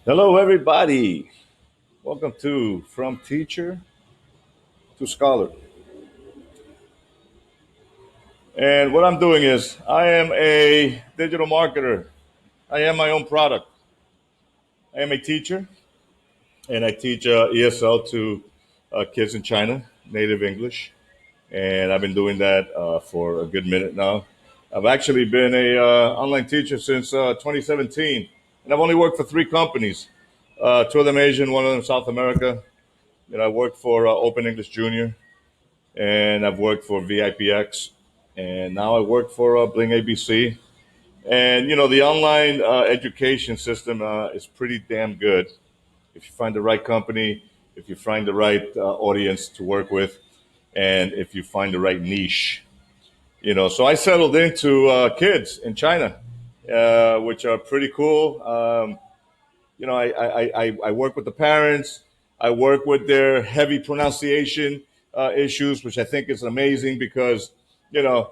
Hello, everybody. Welcome to From Teacher to Scholar. And what I'm doing is, I am a digital marketer. I am my own product. I am a teacher, and I teach ESL to kids in China, native English. And I've been doing that for a good minute now. I've actually been a online teacher since 2017, and I've only worked for three companies. Two of them Asian, one of them South America. I worked for Open English Junior, and I've worked for VIPX, and now I work for Bling ABC. And the online education system is pretty damn good if you find the right company, if you find the right audience to work with, and if you find the right niche. So I settled into kids in China, which are pretty cool. I work with the parents. I work with their heavy pronunciation issues, which I think is amazing because, you know,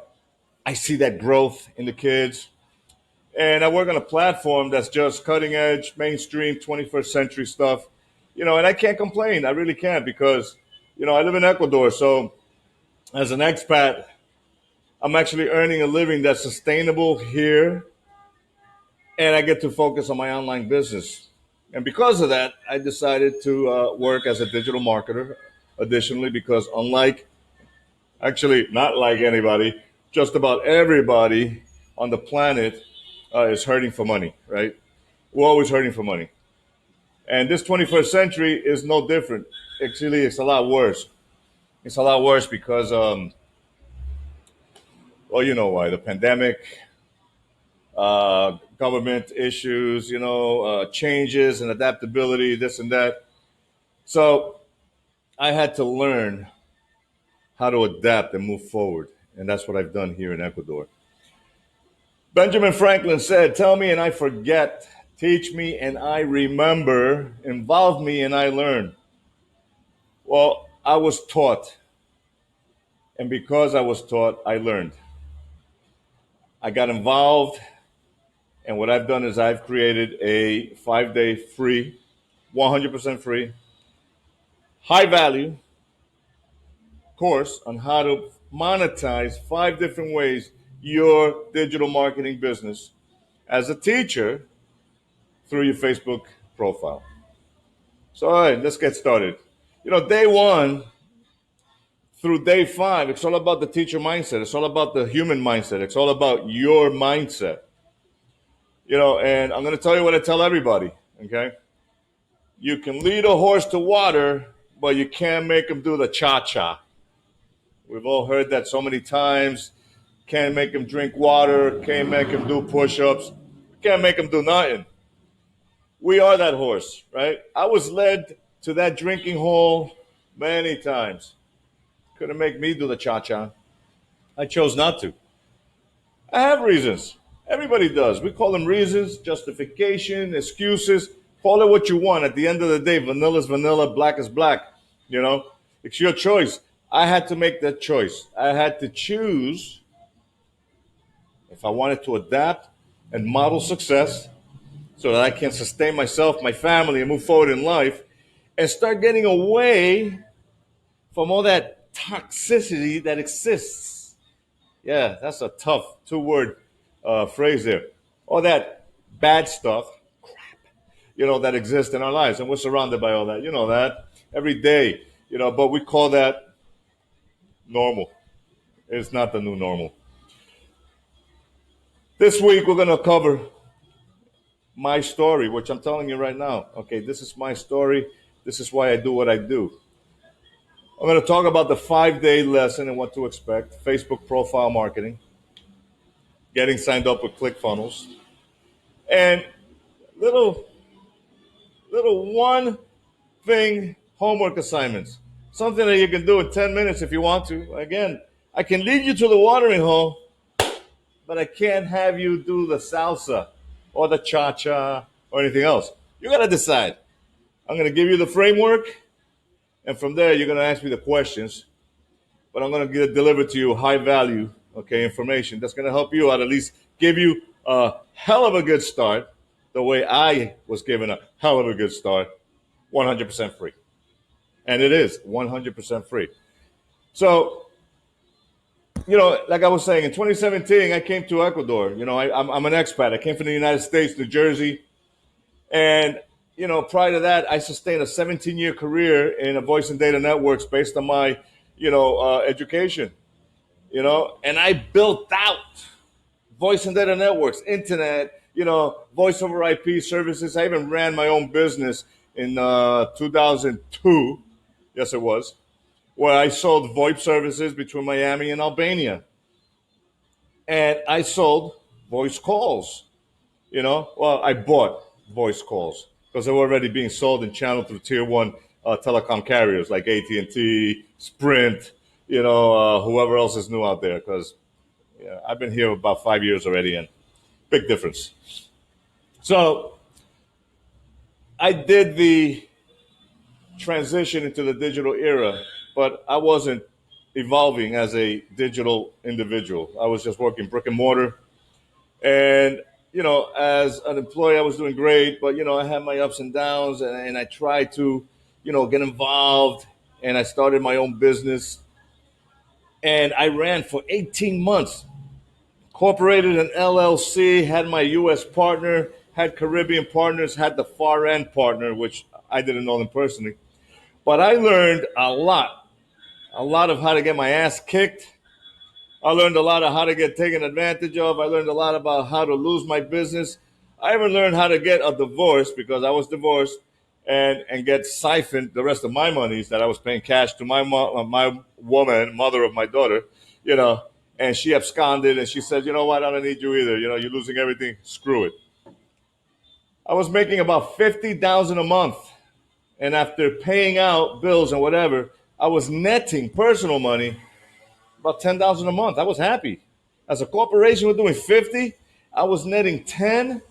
I see that growth in the kids. And I work on a platform that's just cutting edge, mainstream, 21st century stuff. And I can't complain. I really can't because, I live in Ecuador. So as an expat, I'm actually earning a living that's sustainable here, and I get to focus on my online business. And because of that, I decided to work as a digital marketer. Additionally, because unlike, actually, not like anybody, just about everybody on the planet is hurting for money, right? We're always hurting for money. And this 21st century is no different. Actually, it's a lot worse. It's a lot worse because, well, you know why. The pandemic, government issues, changes and adaptability, this and that. So I had to learn how to adapt and move forward. And that's what I've done here in Ecuador. Benjamin Franklin said, "Tell me and I forget, teach me and I remember, involve me and I learn." Well, I was taught. And because I was taught, I learned. I got involved. And what I've done is I've created a 5-day free, 100% free, high value course on how to monetize 5 different ways your digital marketing business as a teacher through your Facebook profile. So, all right, let's get started. Day one through day five, it's all about the teacher mindset. It's all about the human mindset. It's all about your mindset. And I'm going to tell you what I tell everybody, okay? You can lead a horse to water, but you can't make him do the cha cha. We've all heard that so many times. Can't make him drink water, can't make him do push ups, can't make him do nothing. We are that horse, right? I was led to that drinking hole many times. Couldn't make me do the cha cha. I chose not to. I have reasons. Everybody does. We call them reasons, justification, excuses. Call it what you want. At the end of the day, vanilla is vanilla, black is black. You know, it's your choice. I had to make that choice. I had to choose if I wanted to adapt and model success so that I can sustain myself, my family, and move forward in life and start getting away from all that toxicity that exists. Yeah, that's a tough two-word phrase there. All that bad stuff, that exists in our lives, and we're surrounded by all that. You know that every day. But we call that normal. It's not the new normal. This week we're going to cover my story, which I'm telling you right now. Okay, this is my story. This is why I do what I do. I'm going to talk about the 5-day lesson and what to expect, Facebook profile marketing, getting signed up with ClickFunnels, and little one thing homework assignments. Something that you can do in 10 minutes if you want to. Again, I can lead you to the watering hole, but I can't have you do the salsa or the cha-cha or anything else. You got to decide. I'm going to give you the framework, and from there, you're going to ask me the questions. But I'm going to deliver to you high value, okay, information that's going to help you out, at least give you a hell of a good start, the way I was given a hell of a good start, 100% free. And it is 100% free. So, like I was saying, in 2017, I came to Ecuador. I'm an expat. I came from the United States, New Jersey. And, prior to that, I sustained a 17-year career in a voice and data networks based on my, education, and I built out voice and data networks, internet, voice over IP services. I even ran my own business in 2002. Yes, it was, where I sold VoIP services between Miami and Albania. And I sold voice calls. Well, I bought voice calls because they were already being sold and channeled through tier one telecom carriers like AT&T, Sprint, whoever else is new out there. Because I've been here about 5 years already, and big difference. So I did the transition into the digital era, but I wasn't evolving as a digital individual. I was just working brick and mortar. And, as an employee, I was doing great, but, I had my ups and downs, and I tried to, get involved, and I started my own business. And I ran for 18 months, incorporated an LLC, had my U.S. partner, had Caribbean partners, had the far end partner, which I didn't know them personally. But I learned a lot of how to get my ass kicked. I learned a lot of how to get taken advantage of. I learned a lot about how to lose my business. I even learned how to get a divorce because I was divorced and get siphoned the rest of my monies that I was paying cash to my woman, mother of my daughter, and she absconded and she said, you know what, I don't need you either. You're losing everything. Screw it. I was making about 50,000 a month. And after paying out bills and whatever, I was netting personal money about 10,000 a month. I was happy. As a corporation, we're doing 50. I was netting 10,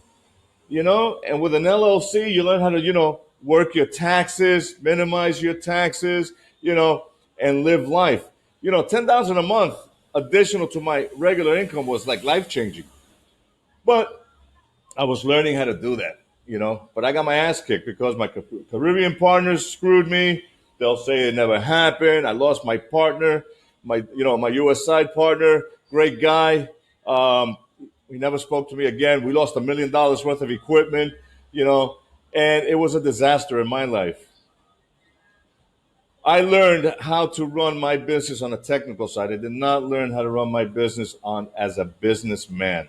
and with an LLC, you learn how to, work your taxes, minimize your taxes, and live life. 10,000 a month additional to my regular income was like life changing. But I was learning how to do that, But I got my ass kicked because my Caribbean partners screwed me. They'll say it never happened. I lost my partner, my U.S. side partner, great guy. He never spoke to me again. We lost $1 million worth of equipment, and it was a disaster in my life. I learned how to run my business on a technical side. I did not learn how to run my business on as a businessman.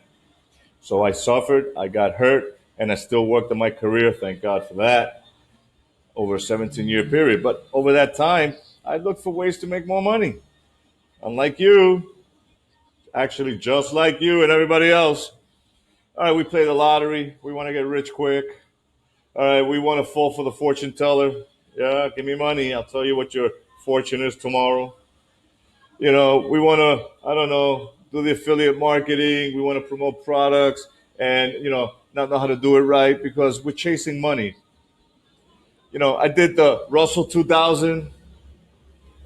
So I suffered, I got hurt, and I still worked on my career. Thank God for that over a 17-year period. But over that time, I looked for ways to make more money. Unlike you, actually, just like you and everybody else. All right, we play the lottery. We want to get rich quick. All right, we want to fall for the fortune teller. Yeah, give me money. I'll tell you what your fortune is tomorrow. We want to, I don't know, do the affiliate marketing. We want to promote products and, not know how to do it right because we're chasing money. I did the Russell 2000.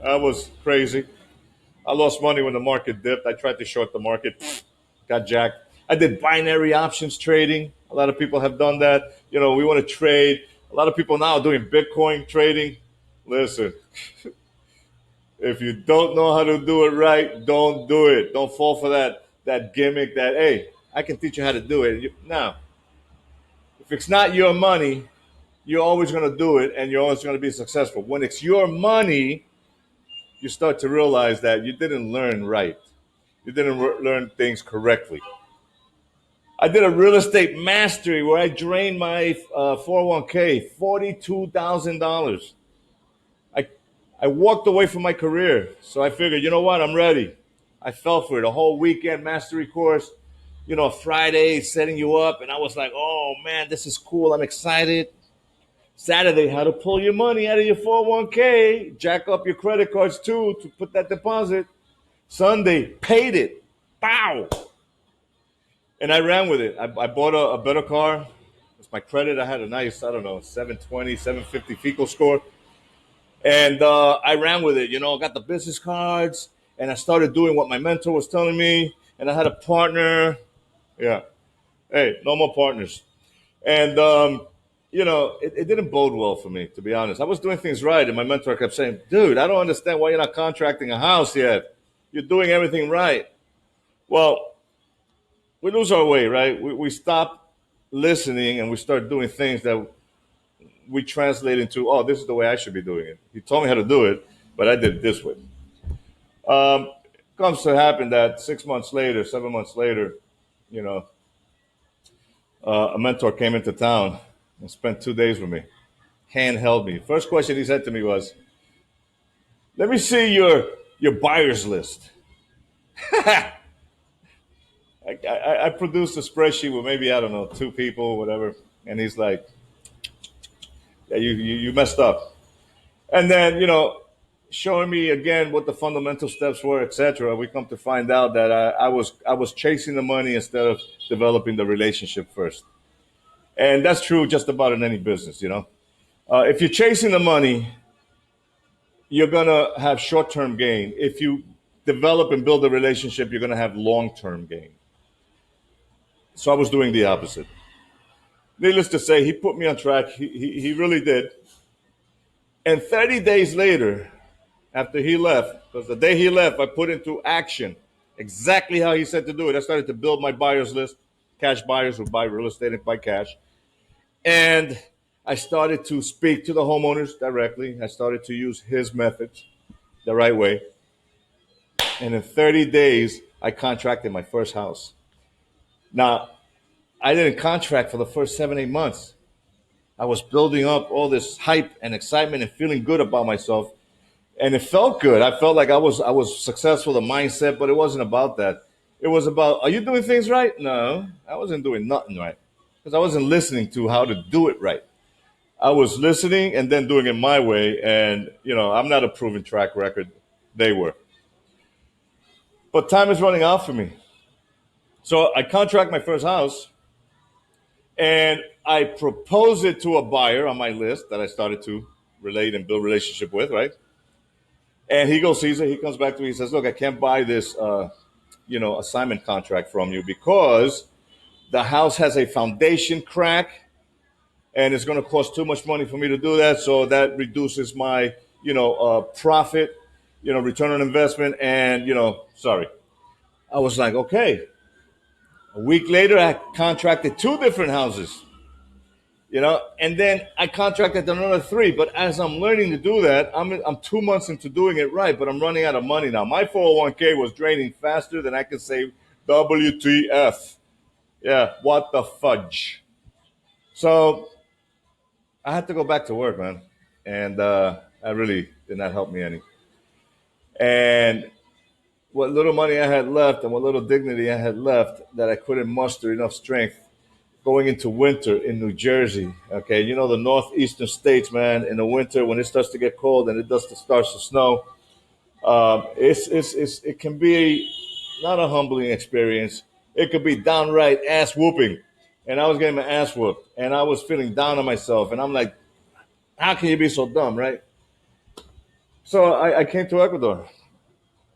That was crazy. I lost money when the market dipped. I tried to short the market, got jacked. I did binary options trading. A lot of people have done that. We want to trade. A lot of people now are doing Bitcoin trading. Listen, if you don't know how to do it right, don't do it. Don't fall for that gimmick that, hey, I can teach you how to do it. No. If it's not your money, you're always going to do it and you're always going to be successful. When it's your money, you start to realize that you didn't learn right. You didn't learn things correctly. I did a real estate mastery where I drained my 401k, $42,000. I I walked away from my career. So I figured, you know what, I'm ready. I fell for it. A whole weekend mastery course, Friday setting you up. And I was like, oh man, this is cool. I'm excited. Saturday, how to pull your money out of your 401k, jack up your credit cards too to put that deposit. Sunday, paid it. Bow. And I ran with it. I bought a better car. It's my credit. I had a nice, I don't know, 720, 750 FICO score. And I ran with it. I got the business cards and I started doing what my mentor was telling me. And I had a partner. Yeah. Hey, no more partners. And it didn't bode well for me, to be honest. I was doing things right, and my mentor kept saying, "Dude, I don't understand why you're not contracting a house yet. You're doing everything right." Well, we lose our way, right? We stop listening and we start doing things that we translate into, "Oh, this is the way I should be doing it." He told me how to do it, but I did it this way. Comes to happen that 6 months later, 7 months later, you know, a mentor came into town and spent 2 days with me, handheld me. First question he said to me was, "Let me see your buyers list." I produced a spreadsheet with maybe, I don't know, two people, whatever, and he's like, "Yeah, you messed up." And then showing me again what the fundamental steps were, etc. We come to find out that I was chasing the money instead of developing the relationship first, and that's true just about in any business. If you're chasing the money, you're gonna have short-term gain. If you develop and build a relationship, you're gonna have long-term gain. So I was doing the opposite. Needless to say, he put me on track. He really did. And 30 days later, after he left, because the day he left, I put into action exactly how he said to do it. I started to build my buyers list, cash buyers who buy real estate and buy cash. And I started to speak to the homeowners directly. I started to use his methods the right way. And in 30 days, I contracted my first house. Now, I didn't contract for the first 7, 8 months. I was building up all this hype and excitement and feeling good about myself. And it felt good. I felt like I was successful, the mindset, but it wasn't about that. It was about, are you doing things right? No, I wasn't doing nothing right because I wasn't listening to how to do it right. I was listening and then doing it my way. And, I'm not a proven track record. They were. But time is running out for me. So I contract my first house and I propose it to a buyer on my list that I started to relate and build relationship with, right? And he goes, sees it. He comes back to me. He says, "Look, I can't buy this, assignment contract from you because the house has a foundation crack, and it's going to cost too much money for me to do that. So that reduces my, profit, return on investment. And sorry." I was like, okay. A week later, I contracted two different houses. And then I contracted another three. But as I'm learning to do that, I'm 2 months into doing it right, but I'm running out of money now. My 401k was draining faster than I could say WTF. Yeah, what the fudge. So I had to go back to work, man, and that really did not help me any. And what little money I had left and what little dignity I had left, that I couldn't muster enough strength going into winter in New Jersey. Okay, the northeastern states, man. In the winter, when it starts to get cold and starts to snow, it can be not a humbling experience. It could be downright ass whooping, and I was getting my ass whooped, and I was feeling down on myself, and I'm like, how can you be so dumb, right? So I came to Ecuador.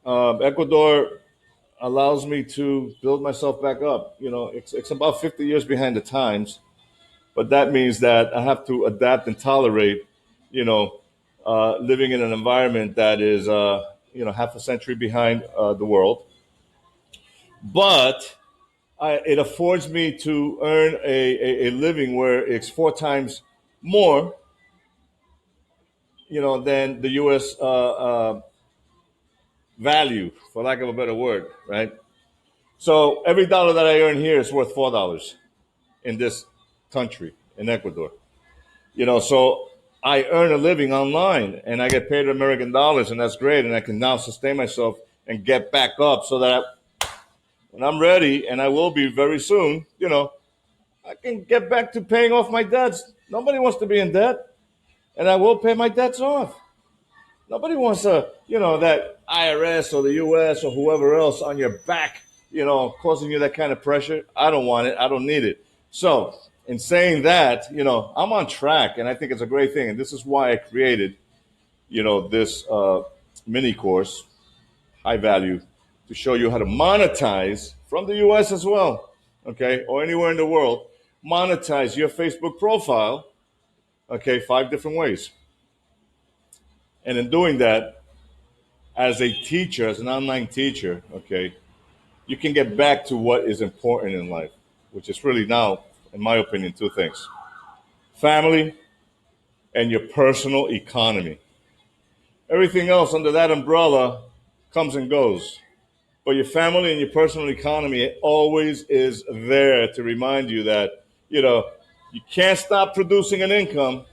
Ecuador allows me to build myself back up. It's about 50 years behind the times, but that means that I have to adapt and tolerate, living in an environment that is, half a century behind the world. But it affords me to earn a living where it's four times more, than the U.S. Value, for lack of a better word, right? So every dollar that I earn here is worth $4 in this country, in Ecuador. So I earn a living online and I get paid American dollars, and that's great. And I can now sustain myself and get back up so that when I'm ready, and I will be very soon, I can get back to paying off my debts. Nobody wants to be in debt, and I will pay my debts off. Nobody wants that IRS or the US or whoever else on your back, causing you that kind of pressure. I don't want it. I don't need it. So, in saying that, I'm on track, and I think it's a great thing. And this is why I created, this mini course, high value, to show you how to monetize from the US as well, okay, or anywhere in the world, monetize your Facebook profile, okay, 5 different ways. And in doing that, as a teacher, as an online teacher, okay, you can get back to what is important in life, which is really now, in my opinion, 2 things: family and your personal economy. Everything else under that umbrella comes and goes. But your family and your personal economy always is there to remind you that, you can't stop producing an income,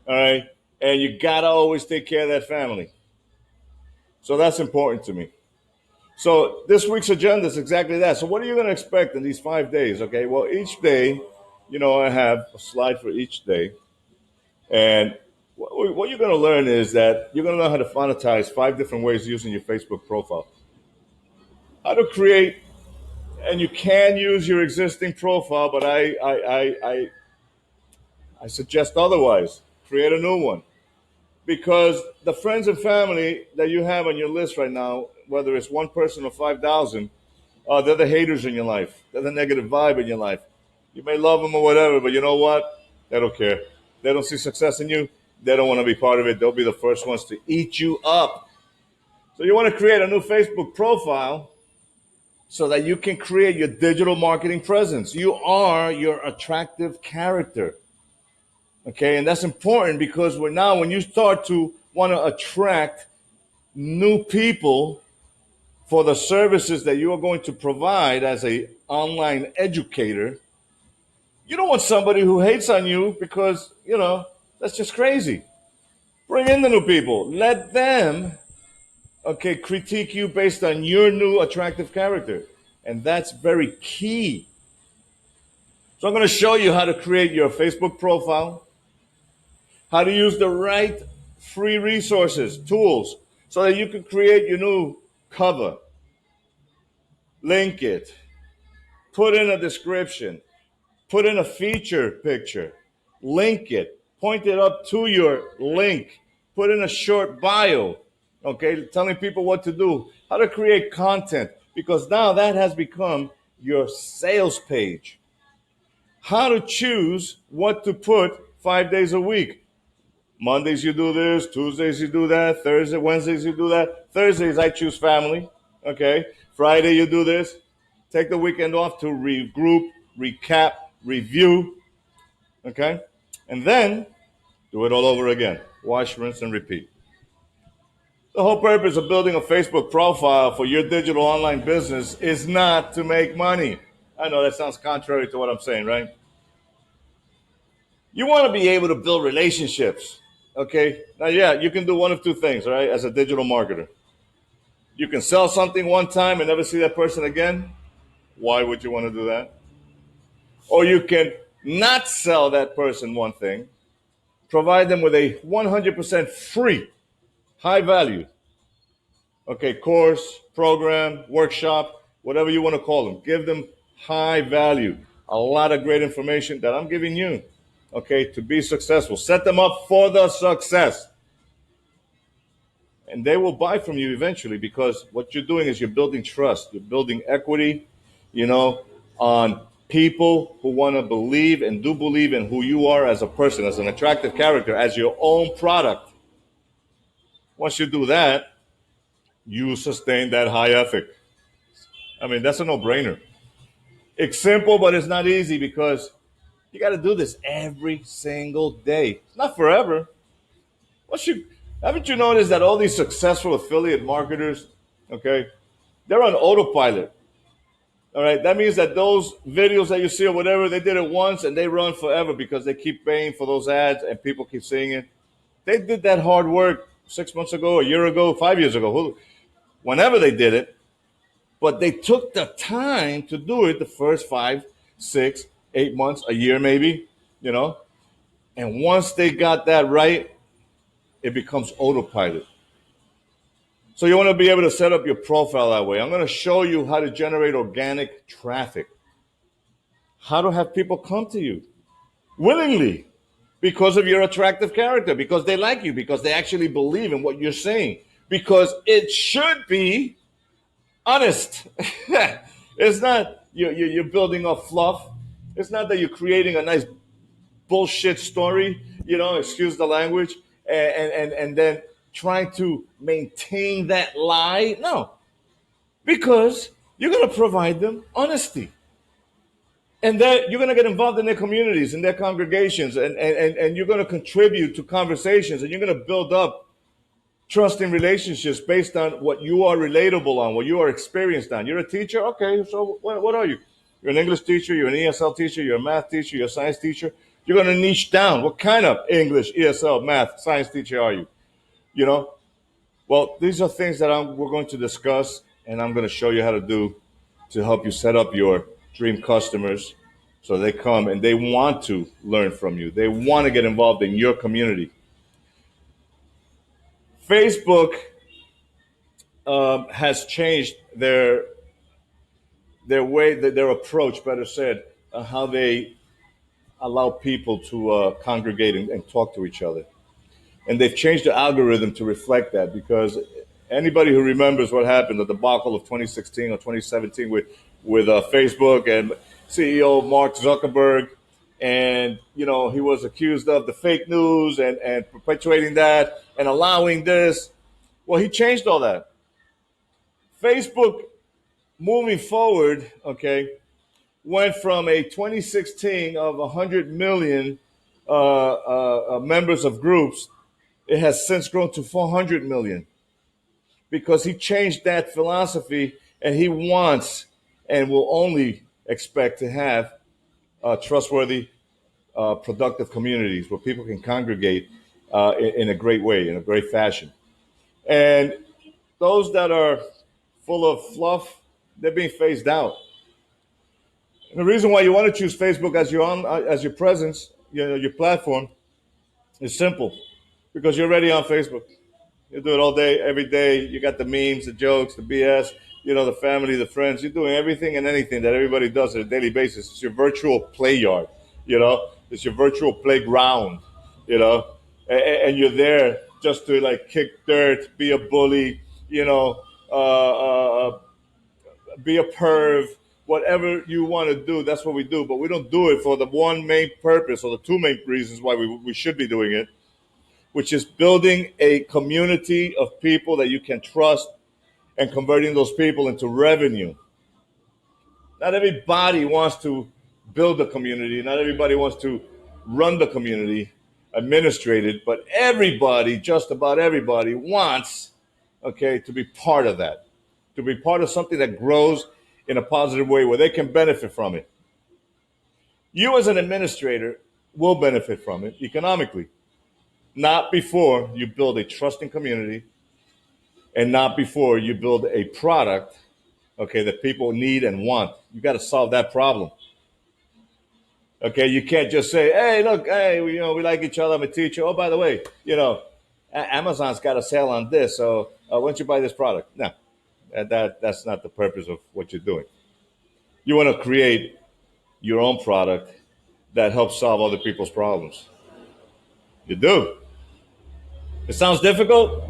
all right? And you got to always take care of that family. So that's important to me. So this week's agenda is exactly that. So what are you going to expect in these 5 days? Okay, well, each day, I have a slide for each day. And what you're going to learn is that you're going to learn how to monetize 5 different ways using your Facebook profile. How to create, and you can use your existing profile, but I suggest otherwise. Create a new one. Because the friends and family that you have on your list right now, whether it's one person or 5,000, they're the haters in your life. They're the negative vibe in your life. You may love them or whatever, but you know what? They don't care. They don't see success in you. They don't want to be part of it. They'll be the first ones to eat you up. So you want to create a new Facebook profile so that you can create your digital marketing presence. You are your attractive character. Okay, and that's important because when you start to want to attract new people for the services that you are going to provide as a online educator, you don't want somebody who hates on you because, that's just crazy. Bring in the new people. Let them, okay, critique you based on your new attractive character. And that's very key. So I'm going to show you how to create your Facebook profile, how to use the right free resources, tools, so that you can create your new cover, link it, put in a description, put in a feature picture, link it, point it up to your link, put in a short bio, okay, telling people what to do, how to create content, because now that has become your sales page. How to choose what to put 5 days a week. Mondays you do this, Tuesdays you do that, Wednesdays you do that. Thursdays I choose family, okay? Friday you do this. Take the weekend off to regroup, recap, review, okay? And then do it all over again. Wash, rinse, and repeat. The whole purpose of building a Facebook profile for your digital online business is not to make money. I know that sounds contrary to what I'm saying, right? You want to be able to build relationships. Okay. Now, yeah, you can do one of 2 things, right? As a digital marketer, you can sell something one time and never see that person again. Why would you want to do that? Or you can not sell that person one thing, provide them with a 100% free, high value, okay, course, program, workshop, whatever you want to call them. Give them high value, a lot of great information that I'm giving you, okay, to be successful. Set them up for the success. And they will buy from you eventually because what you're doing is you're building trust, you're building equity, on people who want to believe and do believe in who you are as a person, as an attractive character, as your own product. Once you do that, you sustain that high ethic. I mean, that's a no-brainer. It's simple, but it's not easy because you got to do this every single day. It's not forever. Haven't you noticed that all these successful affiliate marketers, okay, they're on autopilot. All right, that means that those videos that you see or whatever, they did it once and they run forever because they keep paying for those ads and people keep seeing it. They did that hard work 6 months ago, a year ago, 5 years ago, whenever they did it, but they took the time to do it the first 5, 6, 8 months, a year maybe, you know. And once they got that right, it becomes autopilot. So you want to be able to set up your profile that way. I'm going to show you how to generate organic traffic, how to have people come to you willingly because of your attractive character, because they like you, because they actually believe in what you're saying, because it should be honest. It's not you're building up fluff. It's not that you're creating a nice bullshit story, excuse the language, and then trying to maintain that lie. No, because you're going to provide them honesty. And that you're going to get involved in their communities, in their congregations, and you're going to contribute to conversations, and you're going to build up trusting relationships based on what you are relatable on, what you are experienced on. You're a teacher? Okay, so what are you? You're an English teacher, you're an ESL teacher, you're a math teacher, you're a science teacher. You're going to niche down. What kind of English, ESL, math, science teacher are you? You know? Well, these are things that we're going to discuss, and I'm going to show you how to do to help you set up your dream customers so they come and they want to learn from you. They want to get involved in your community. Facebook has changed their way, their approach, better said, how they allow people to congregate and talk to each other. And they've changed the algorithm to reflect that, because anybody who remembers what happened, the debacle of 2016 or 2017 with Facebook and CEO Mark Zuckerberg, and he was accused of the fake news and perpetuating that and allowing this. Well, he changed all that. Facebook, moving forward, okay, went from a 2016 of 100 million members of groups. It has since grown to 400 million, because he changed that philosophy, and he wants and will only expect to have trustworthy, productive communities where people can congregate in a great way, in a great fashion. And those that are full of fluff, they're being phased out. And the reason why you want to choose Facebook as your presence, your platform, is simple, because you're already on Facebook. You do it all day, every day. You got the memes, the jokes, the BS, the family, the friends. You're doing everything and anything that everybody does on a daily basis. It's your virtual play yard, It's your virtual playground, and you're there just to like kick dirt, be a bully, be a perv, whatever you want to do. That's what we do. But we don't do it for the one main purpose, or the two main reasons why we should be doing it, which is building a community of people that you can trust and converting those people into revenue. Not everybody wants to build a community. Not everybody wants to run the community, administrate it, but everybody, just about everybody, wants, okay, to be part of that, to be part of something that grows in a positive way where they can benefit from it. You, as an administrator, will benefit from it economically, not before you build a trusting community, and not before you build a product, okay, that people need and want. You got to solve that problem. Okay, you can't just say, "Hey, look, hey, we like each other. I'm a teacher. Oh, by the way, Amazon's got a sale on this, so why don't you buy this product?" No, that's not the purpose of what you're doing. You want to create your own product that helps solve other people's problems. You do. It sounds difficult?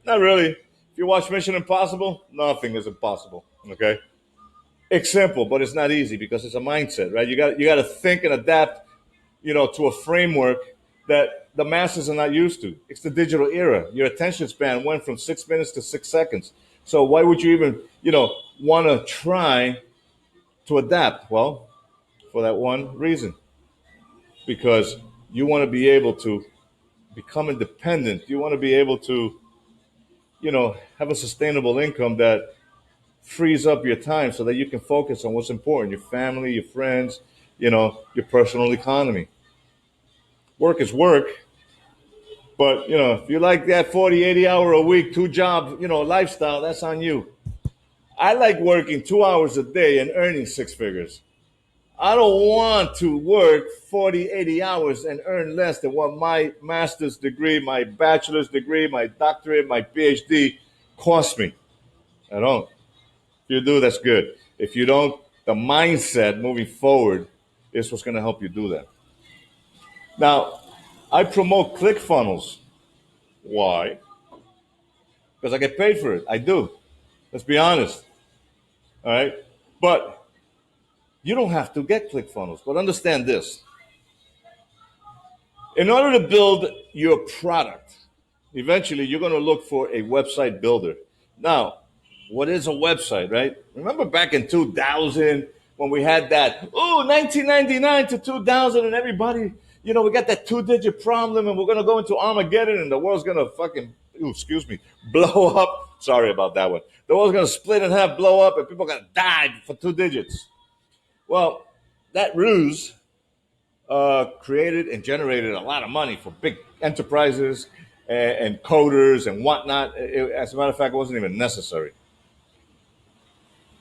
Not really. If you watch Mission Impossible, nothing is impossible. Okay. It's simple, but it's not easy, because it's a mindset, right? You got to think and adapt, to a framework that the masses are not used to. It's the digital era. Your attention span went from 6 minutes to 6 seconds. So why would you even, want to try to adapt? Well, for that one reason, because you want to be able to become independent. You want to be able to, have a sustainable income that frees up your time so that you can focus on what's important: your family, your friends, your personal economy. Work is work, but if you like that 40, 80 hour a week, two job, lifestyle, that's on you. I like working 2 hours a day and earning six figures. I don't want to work 40, 80 hours and earn less than what my master's degree, my bachelor's degree, my doctorate, my PhD cost me. I don't. If you do, that's good. If you don't, the mindset moving forward is what's going to help you do that. Now, I promote ClickFunnels. Why? Because I get paid for it. I do. Let's be honest. All right. But You don't have to get ClickFunnels, but understand this. In order to build your product, eventually you're going to look for a website builder. Now, what is a website, right? Remember back in 2000 when we had that, 1999 to 2000, and everybody, we got that two-digit problem, and we're going to go into Armageddon, and the world's going to fucking, blow up. Sorry about that one. The world's going to split in half, blow up, and people are going to die for two digits. Well, that ruse created and generated a lot of money for big enterprises and coders and whatnot. As a matter of fact, it wasn't even necessary.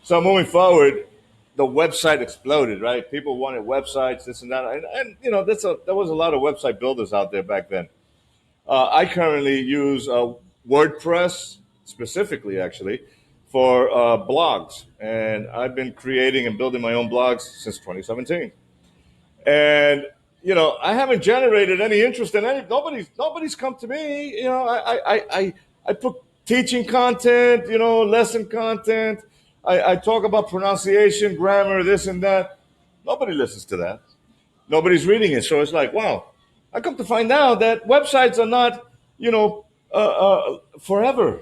So moving forward, the website exploded, right? People wanted websites, this and that. And there was a lot of website builders out there back then. I currently use WordPress specifically, actually, for blogs. And I've been creating and building my own blogs since 2017. And I haven't generated any interest in any. Nobody's come to me. I put teaching content, lesson content. I talk about pronunciation, grammar, this and that. Nobody listens to that. Nobody's reading it. So it's like, wow. I come to find out that websites are not, forever.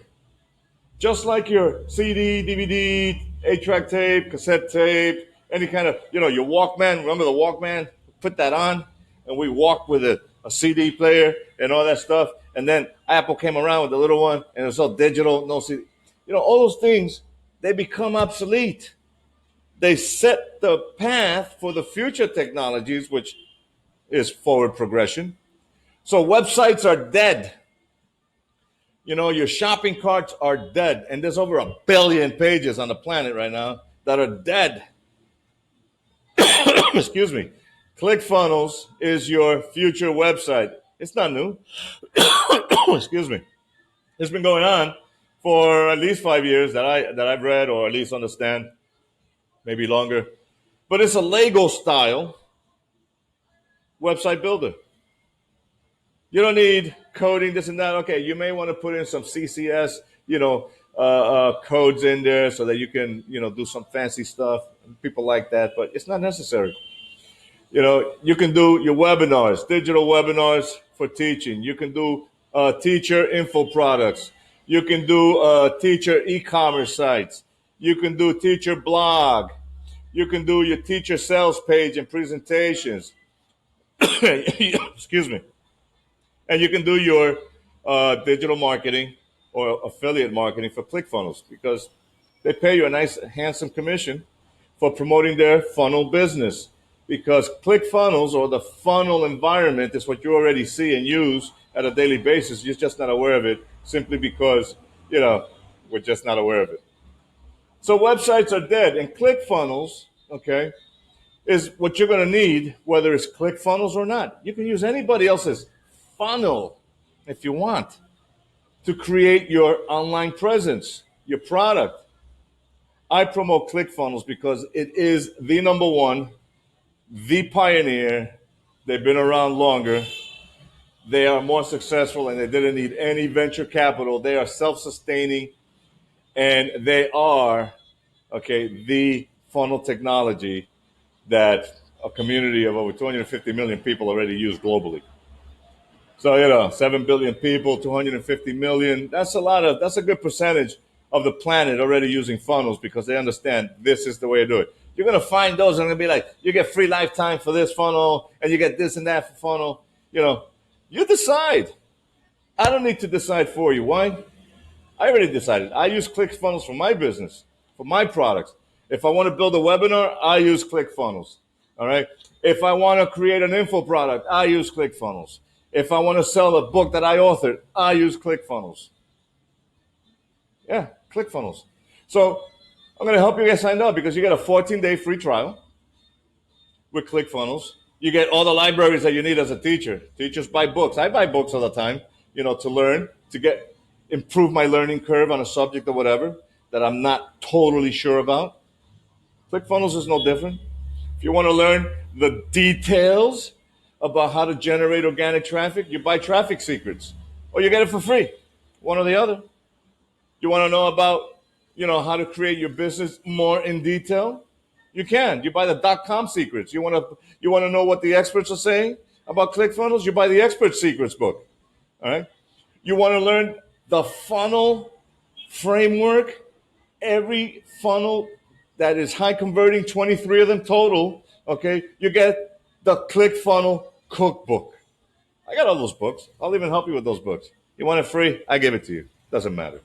Just like your CD, DVD, 8-track tape, cassette tape, any kind of, your Walkman. Remember the Walkman? Put that on, and we walked with a CD player and all that stuff. And then Apple came around with the little one, and it was all digital, no CD. All those things, they become obsolete. They set the path for the future technologies, which is forward progression. So websites are dead. Your shopping carts are dead. And there's over 1 billion pages on the planet right now that are dead. Excuse me. ClickFunnels is your future website. It's not new. Excuse me. It's been going on for at least 5 years that I've read or at least understand, maybe longer. But it's a Lego style website builder. You don't need coding, this and that. Okay, you may want to put in some CSS, codes in there so that you can, do some fancy stuff. People like that, but it's not necessary. You can do your webinars, digital webinars for teaching. You can do teacher info products. You can do teacher e-commerce sites. You can do teacher blog. You can do your teacher sales page and presentations. Excuse me. And you can do your digital marketing or affiliate marketing for ClickFunnels because they pay you a nice, handsome commission for promoting their funnel business. Because ClickFunnels or the funnel environment is what you already see and use at a daily basis. You're just not aware of it simply because, we're just not aware of it. So websites are dead. And ClickFunnels, okay, is what you're going to need, whether it's ClickFunnels or not. You can use anybody else's funnel if you want to create your online presence, your product. I promote ClickFunnels because it is the number one, the pioneer. They've been around longer. They are more successful and they didn't need any venture capital. They are self-sustaining and they are, the funnel technology that a community of over 250 million people already use globally. So, 7 billion people, 250 million, that's a good percentage of the planet already using funnels because they understand this is the way to do it. You're going to find those and going to be like, you get free lifetime for this funnel and you get this and that for funnel. You decide. I don't need to decide for you. Why? I already decided. I use ClickFunnels for my business, for my products. If I want to build a webinar, I use ClickFunnels. All right. If I want to create an info product, I use ClickFunnels. If I want to sell a book that I authored, I use ClickFunnels. Yeah, ClickFunnels. So I'm going to help you get signed up because you get a 14-day free trial with ClickFunnels. You get all the libraries that you need as a teacher. Teachers buy books. I buy books all the time, to learn, to improve my learning curve on a subject or whatever that I'm not totally sure about. ClickFunnels is no different. If you want to learn the details about how to generate organic traffic, you buy Traffic Secrets or you get it for free, one or the other. You want to know about, how to create your business more in detail? You can. You buy the .com secrets. You want to know what the experts are saying about ClickFunnels? You buy the expert secrets book. All right. You want to learn the funnel framework? Every funnel that is high converting, 23 of them total. Okay. You get the ClickFunnel cookbook. I got all those books. I'll even help you with those books. You want it free? I give it to you. Doesn't matter.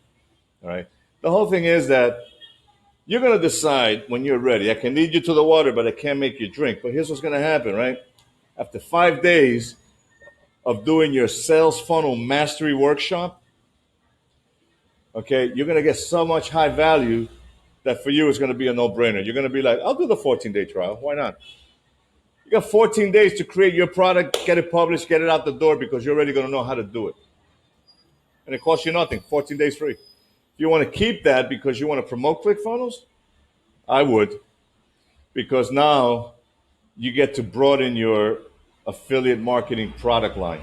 All right. The whole thing is that you're going to decide when you're ready. I can lead you to the water, but I can't make you drink. But here's what's going to happen, right? After 5 days of doing your sales funnel mastery workshop, okay, you're going to get so much high value that for you it's going to be a no-brainer. You're going to be like, I'll do the 14-day trial. Why not? You got 14 days to create your product, get it published, get it out the door because you're already going to know how to do it. And it costs you nothing, 14 days free. If you want to keep that because you want to promote ClickFunnels, I would, because now you get to broaden your affiliate marketing product line.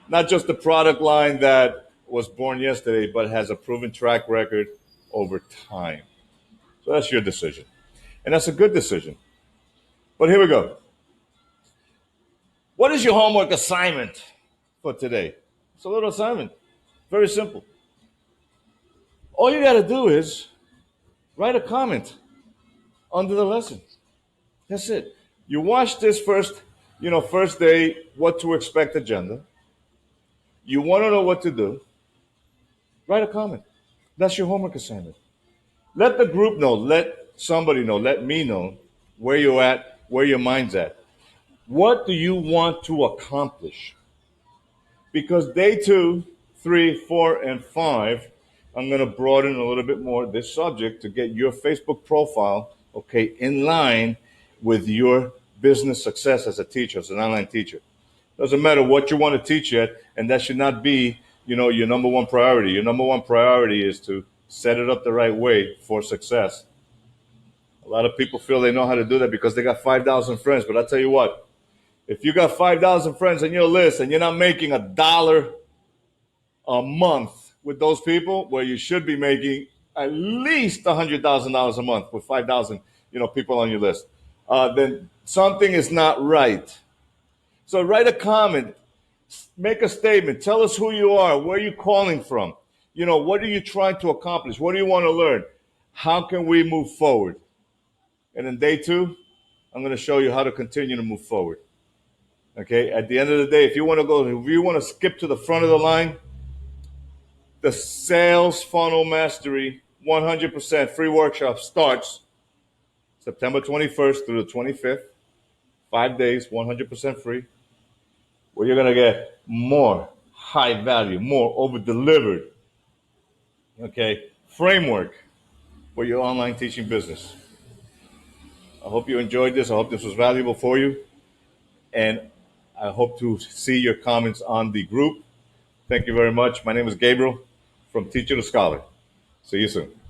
Not just the product line that was born yesterday, but has a proven track record over time. So that's your decision. And that's a good decision. But here we go. What is your homework assignment for today? It's a little assignment. Very simple. All you got to do is write a comment under the lesson. That's it. You watch this first day, what to expect agenda. You want to know what to do. Write a comment. That's your homework assignment. Let the group know, let somebody know, let me know where you're at, where your mind's at. What do you want to accomplish? Because day 2, 3, 4, and 5, I'm going to broaden a little bit more this subject to get your Facebook profile, okay, in line with your business success as a teacher, as an online teacher. Doesn't matter what you want to teach yet, and that should not be, your number one priority. Your number one priority is to set it up the right way for success. A lot of people feel they know how to do that because they got 5,000 friends. But I'll tell you what, if you got 5,000 friends on your list and you're not making $1 a month with those people, where you should be making at least $100,000 a month with 5,000, people on your list, then something is not right. So write a comment, make a statement, tell us who you are, where you're calling from, what are you trying to accomplish, what do you want to learn, how can we move forward? And in day 2, I'm going to show you how to continue to move forward. Okay, at the end of the day, if you want to skip to the front of the line, the Sales Funnel Mastery 100% free workshop starts September 21st through the 25th. 5 days, 100% free, where you're going to get more high value, more over delivered, okay, framework for your online teaching business. I hope you enjoyed this. I hope this was valuable for you. And I hope to see your comments on the group. Thank you very much. My name is Gabriel from Teacher to Scholar. See you soon.